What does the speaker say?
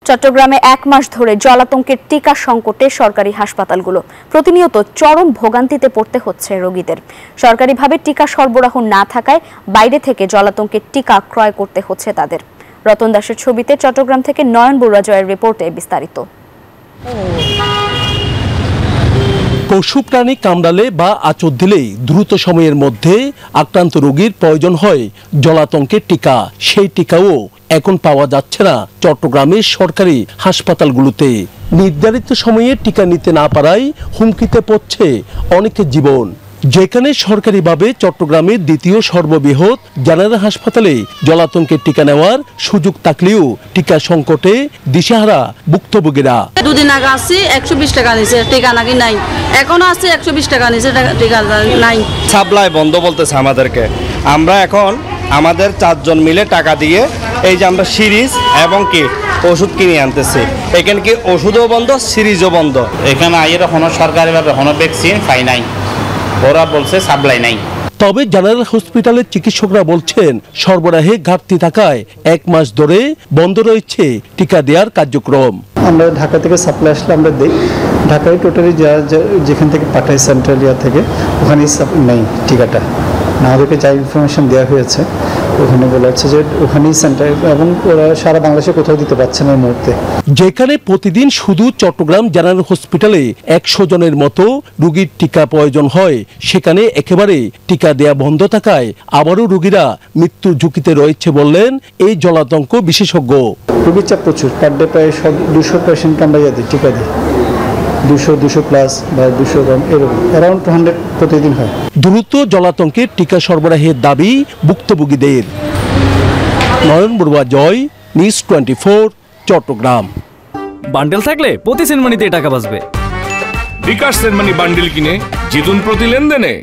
চট্টগ্রামে 1 মাস ধরে জলাতঙ্কের টিকা সংকটে সরকারি হাসপাতালগুলো প্রতিনিয়ত চরম ভোগান্তিতে পড়তে হচ্ছে রোগীদের। সরকারিভাবে টিকা সরবরাহ না থাকায় বাইরে থেকে জলাতঙ্কের টিকা ক্রয় করতে হচ্ছে তাদের। রতন দাসের ছবিতে চট্টগ্রাম থেকে নয়ন বড়ুয়া জয়ের রিপোর্টে বিস্তারিত। পশু প্রাণী কামড়ালে বা আঁচড় দিলেই দ্রুত সময়ের মধ্যে আক্রান্ত রোগীর প্রয়োজন হয় জলাতঙ্কের টিকা। সেই টিকাও এখন পাওয়া যাচ্ছে না চট্টগ্রামের সরকারি হাসপাতালগুলোতে। নির্ধারিত সময়ে টিকা নিতে না পারায় হুমকিতে পড়ছে অনেকের জীবন। যেখানে সরকারিভাবে চট্টগ্রামের দ্বিতীয় সর্ববৃহৎ জেনারেল হাসপাতালে জলাতঙ্কের টিকা নেওয়ার সুযোগ থাকলেও টিকা সংকটে দিশেহারা ভুক্তভোগীরা। দুদিন আগে আসছি 120 টাকা নিছে, টিকা নাকি নাই। এখনো আসছি 120 টাকা নিছে, টিকা নাই। সাপ্লাই বন্ধ বলতেছে আমাদেরকে। আমরা এখন আমাদের 4 জন মিলে টাকা দিয়ে এই যে আমরা সিরিজ এবং কি ওষুধ কিনে আনতেছি। এখানে কি ওষুধও বন্ধ, সিরিজও বন্ধ। এখানে আইয়ের কোনো সরকারিভাবে কোনো ভ্যাকসিন পাই নাই, ওরা বলছে সাপ্লাই নাই। তবে জেনারেল হসপিটালের চিকিৎসকরা বলছেন সরবরাহে ঘাটতি থাকায় 1 মাস ধরে বন্ধ রয়েছে টিকা দেওয়ার কার্যক্রম। আমরা ঢাকা থেকে সাপ্লাই আসলে আমরা দিই, ঢাকায় টোটালি যেখান থেকে পাঠাই সেন্ট্রাল ইয়ার থেকে ওখানেই নেই টিকাটা। আমাদেরকে যা ইনফরমেশন দেওয়া হয়েছে ওখানে বলা হচ্ছে যে ওখানেই সেন্টার, এবং ওরা সারা বাংলাদেশে কোথাও দিতে পারছে না এই মুহূর্তে। যেখানে প্রতিদিন শুধু চট্টগ্রাম জেনারেল হসপিটালে 100 জনের মতো রোগীর টিকা প্রয়োজন হয়, সেখানে একেবারে টিকা দেয়া বন্ধ থাকায় আবারও রোগীরা মৃত্যুর ঝুঁকিতে রয়েছে বললেন এই জলাতঙ্ক বিশেষজ্ঞ। রোগীর চাপ প্রচুর, পার ডে প্রায় 200 পেশেন্টকে আমরা টিকা দিই, 200 প্লাস বা 200 কম, এরকম অ্যারাউন্ড 200 প্রতিদিন হয়। দ্রুত জলাতঙ্কের টিকা সরবরাহের দাবি ভুক্তভোগীদের। নয়ন বড়ুয়া জয়, নিউজ 24, চট্টগ্রাম। বান্ডেল থাকলে প্রতি সেনমানিতে টাকা বাঁচবে। বিকাশ সেনমানি বান্ডেল কিনে জিতুন প্রতি লেনদেনে।